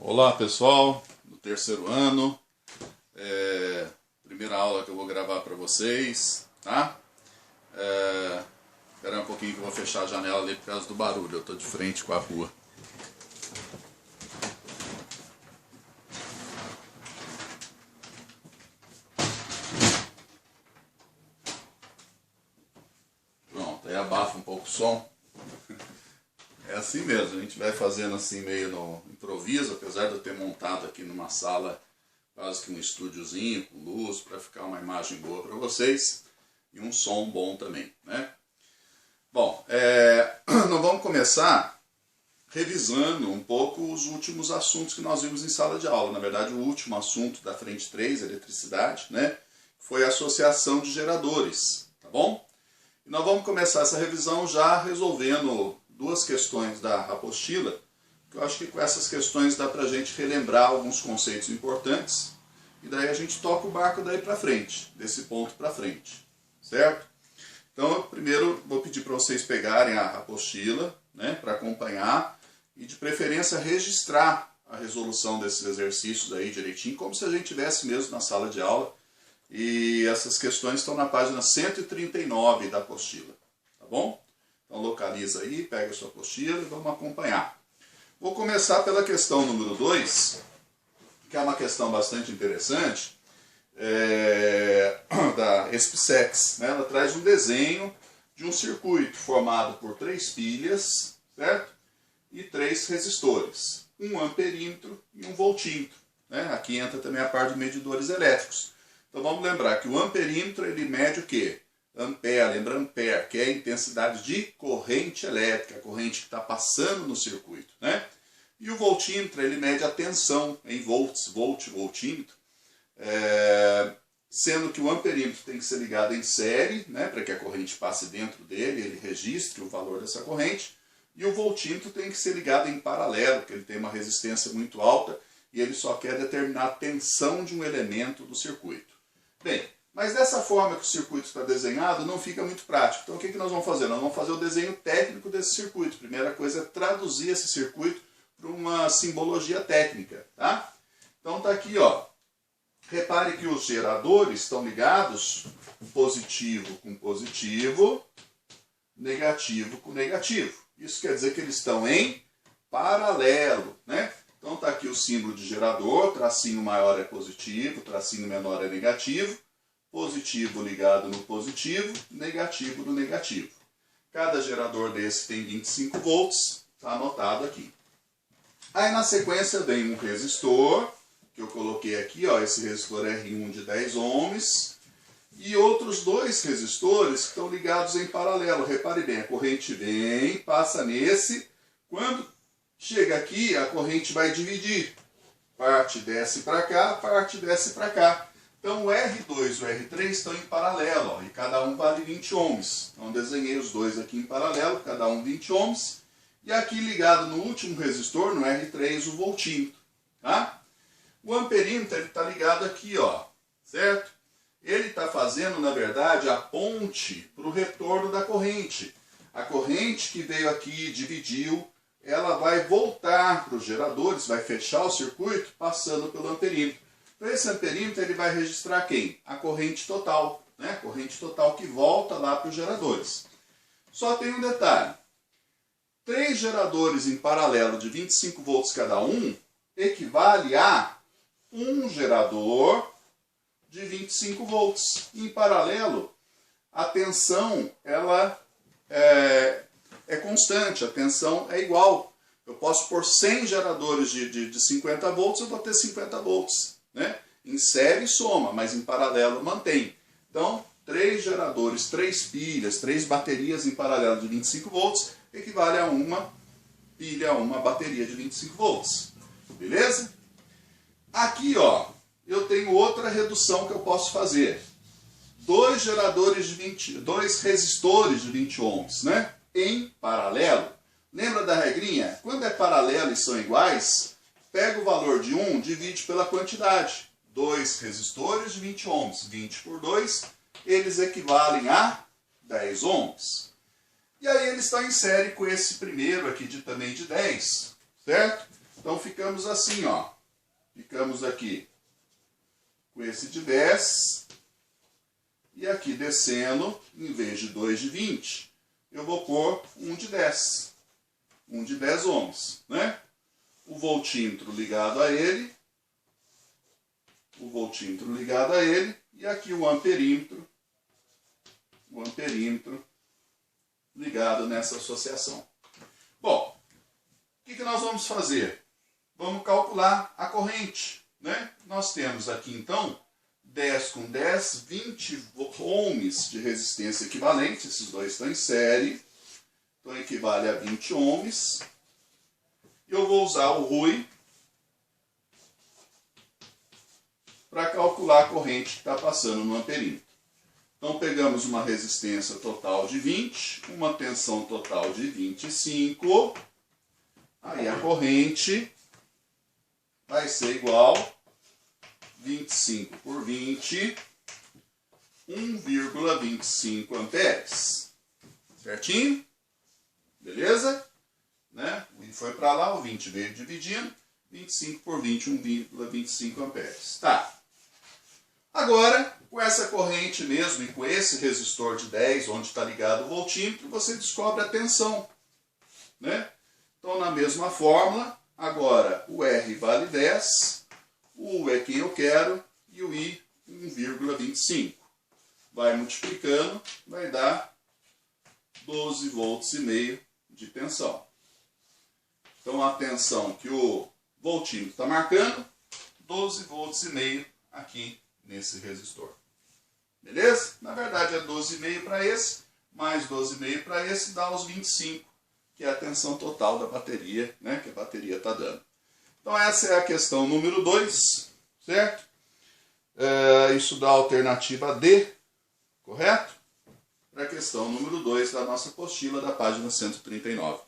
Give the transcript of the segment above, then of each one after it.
Olá pessoal, do terceiro ano, primeira aula que eu vou gravar para vocês, tá? Espera um pouquinho que eu vou fechar a janela ali por causa do barulho, eu estou de frente com a rua. Pronto, aí abafa um pouco o som. É assim mesmo, a gente vai fazendo assim meio no improviso, apesar de eu ter montado aqui numa sala quase que um estúdiozinho com luz para ficar uma imagem boa para vocês e um som bom também, né? Bom, nós vamos começar revisando um pouco os últimos assuntos que nós vimos em sala de aula. Na verdade, o último assunto da frente 3, eletricidade, né, foi a associação de geradores, tá bom? E nós vamos começar essa revisão já resolvendo duas questões da apostila, que eu acho que com essas questões dá pra gente relembrar alguns conceitos importantes, e daí a gente toca o barco daí pra frente, desse ponto pra frente, certo? Então, eu primeiro vou pedir para vocês pegarem a apostila, né, para acompanhar, e de preferência registrar a resolução desses exercícios aí direitinho, como se a gente estivesse mesmo na sala de aula, e essas questões estão na página 139 da apostila, tá bom? Então localiza aí, pega a sua apostila e vamos acompanhar. Vou começar pela questão número 2, que é uma questão bastante interessante, da SPSEX. Né? Ela traz um desenho de um circuito formado por 3 pilhas, certo? E 3 resistores, 1 amperímetro e 1 voltímetro. Né? Aqui entra também a parte de medidores elétricos. Então vamos lembrar que o amperímetro ele mede o quê? Ampere, lembra ampere, que é a intensidade de corrente elétrica, a corrente que está passando no circuito, né? E o voltímetro, ele mede a tensão em volts, voltímetro, sendo que o amperímetro tem que ser ligado em série, né, para que a corrente passe dentro dele, ele registre o valor dessa corrente, e o voltímetro tem que ser ligado em paralelo, porque ele tem uma resistência muito alta, e ele só quer determinar a tensão de um elemento do circuito. Bem, mas dessa forma que o circuito está desenhado, não fica muito prático. Então o que nós vamos fazer? Nós vamos fazer o desenho técnico desse circuito. Primeira coisa é traduzir esse circuito para uma simbologia técnica. Tá? Então está aqui, ó. Repare que os geradores estão ligados positivo com positivo, negativo com negativo. Isso quer dizer que eles estão em paralelo, né? Então está aqui o símbolo de gerador, tracinho maior é positivo, tracinho menor é negativo. Positivo ligado no positivo, negativo no negativo. Cada gerador desse tem 25 volts, está anotado aqui. Aí na sequência vem um resistor, que eu coloquei aqui, ó, esse resistor R1 de 10 ohms, e outros 2 resistores que estão ligados em paralelo. Repare bem, a corrente vem, passa nesse, quando chega aqui a corrente vai dividir. Parte desce para cá, parte desce para cá. Então o R2 e o R3 estão em paralelo, ó, e cada um vale 20 ohms. Então desenhei os dois aqui em paralelo, cada um 20 ohms. E aqui ligado no último resistor, no R3, o voltímetro. Tá? O amperímetro está ligado aqui, ó, certo? Ele está fazendo, na verdade, a ponte para o retorno da corrente. A corrente que veio aqui, dividiu, ela vai voltar para os geradores, vai fechar o circuito passando pelo amperímetro. Então esse amperímetro ele vai registrar quem? A corrente total, né? A corrente total que volta lá para os geradores. Só tem um detalhe. 3 geradores em paralelo de 25 volts cada um equivale a um gerador de 25 volts. Em paralelo, a tensão ela é constante, a tensão é igual. Eu posso pôr 100 geradores de 50 volts, eu vou ter 50 volts. Né? Em série soma, mas em paralelo mantém. Então, 3 geradores, 3 pilhas, 3 baterias em paralelo de 25 volts equivale a uma pilha, a uma bateria de 25 volts. Beleza? Aqui, ó, eu tenho outra redução que eu posso fazer. 2 resistores de 20 ohms, né? Em paralelo. Lembra da regrinha? Quando é paralelo e são iguais, pega o valor de 1, divide pela quantidade. 2 resistores de 20 ohms, 20 por 2, eles equivalem a 10 ohms. E aí ele está em série com esse primeiro aqui também de 10, certo? Então ficamos assim, ó. Ficamos aqui com esse de 10. E aqui descendo, em vez de 2 de 20, eu vou pôr 1 de 10. 1 de 10 ohms, né? O voltímetro ligado a ele. O voltímetro ligado a ele. E aqui o amperímetro. O amperímetro ligado nessa associação. Bom, o que nós vamos fazer? Vamos calcular a corrente, né? Nós temos aqui, então, 10 com 10, 20 ohms de resistência equivalente. Esses dois estão em série. Então, equivale a 20 ohms. Eu vou usar o RUI para calcular a corrente que está passando no amperímetro. Então, pegamos uma resistência total de 20, uma tensão total de 25. Aí a corrente vai ser igual a 25 por 20, 1,25 amperes. Certinho? Beleza? Né? O I foi para lá, o 20 veio dividindo. 25 por 20, 1,25 amperes. Tá. Agora, com essa corrente mesmo e com esse resistor de 10, onde está ligado o voltímetro, você descobre a tensão. Né? Então, na mesma fórmula, agora o R vale 10, o U é quem eu quero e o I 1,25. Vai multiplicando, vai dar 12 volts e meio de tensão. Então, a tensão que o voltímetro está marcando, 12 volts e meio aqui nesse resistor. Beleza? Na verdade é 12,5 para esse, mais 12,5 para esse, dá os 25, que é a tensão total da bateria, né, que a bateria está dando. Então essa é a questão número 2, certo? Isso dá a alternativa D, correto? Para a questão número 2 da nossa apostila da página 139.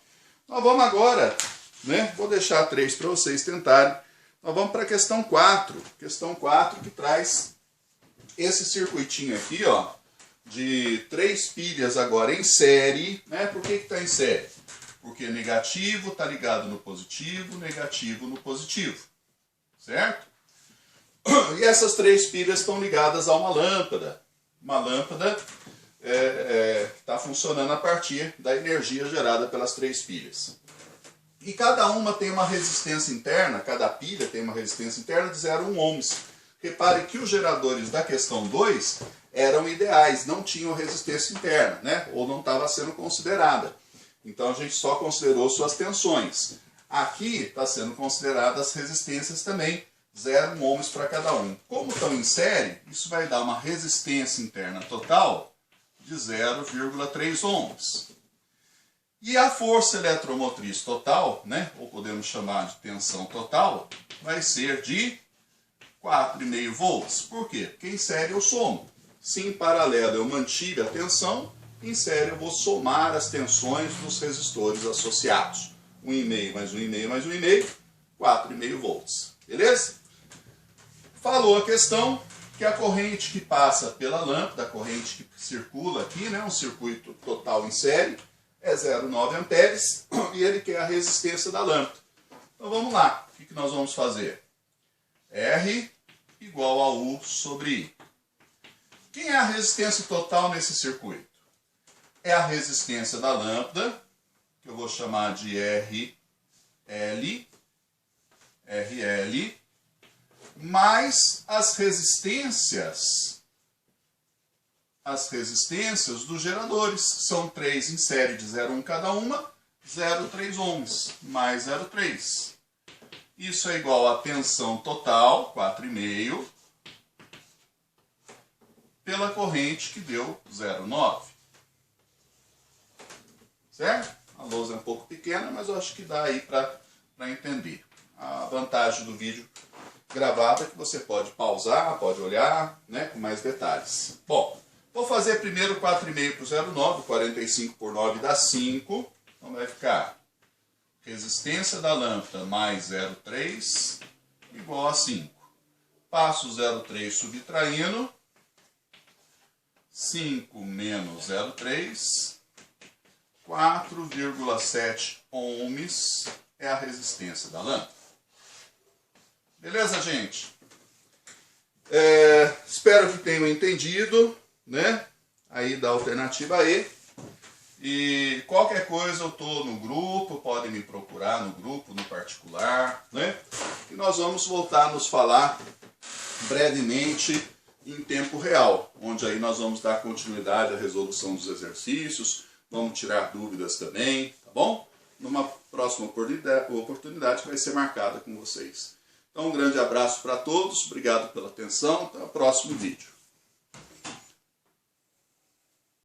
Nós vamos agora, né, vou deixar 3 para vocês tentarem. Nós vamos para a questão 4. Questão 4 que traz esse circuitinho aqui, ó, de 3 pilhas agora em série. Né? Por que está em série? Porque negativo está ligado no positivo, negativo no positivo. Certo? E essas 3 pilhas estão ligadas a uma lâmpada. Uma lâmpada que está funcionando a partir da energia gerada pelas 3 pilhas. E cada uma tem uma resistência interna, cada pilha tem uma resistência interna de 0,1 ohms. Repare que os geradores da questão 2 eram ideais, não tinham resistência interna, né? Ou não estava sendo considerada. Então a gente só considerou suas tensões. Aqui está sendo consideradas as resistências também, 0,1 ohms para cada um. Como estão em série, isso vai dar uma resistência interna total de 0,3 ohms. E a força eletromotriz total, né, ou podemos chamar de tensão total, vai ser de 4,5 volts. Por quê? Porque em série eu somo. Se em paralelo eu mantive a tensão, em série eu vou somar as tensões dos resistores associados. 1,5 mais 1,5 mais 1,5, 4,5 volts. Beleza? Falou a questão que a corrente que passa pela lâmpada, a corrente que circula aqui, né, um circuito total em série, é 0,9 amperes e ele quer a resistência da lâmpada. Então vamos lá, o que nós vamos fazer? R igual a U sobre I. Quem é a resistência total nesse circuito? É a resistência da lâmpada, que eu vou chamar de RL, mais as resistências dos geradores, são 3 em série de 0,1 cada uma, 0,3 ohms, mais 0,3. Isso é igual a tensão total, 4,5, pela corrente que deu 0,9. Certo? A lousa é um pouco pequena, mas eu acho que dá aí para entender. A vantagem do vídeo gravado é que você pode pausar, pode olhar, né, com mais detalhes. Bom, vou fazer primeiro 4,5 por 0,9, 45 por 9 dá 5. Então vai ficar resistência da lâmpada mais 0,3 igual a 5. Passo 0,3 subtraindo. 5 menos 0,3, 4,7 ohms é a resistência da lâmpada. Beleza, gente? Espero que tenham entendido, né? Aí da alternativa E. E qualquer coisa eu estou no grupo, podem me procurar no grupo, no particular, né? E nós vamos voltar a nos falar brevemente em tempo real, onde aí nós vamos dar continuidade à resolução dos exercícios, vamos tirar dúvidas também, tá bom? Numa próxima oportunidade que vai ser marcada com vocês. Então um grande abraço para todos, obrigado pela atenção, até o próximo vídeo.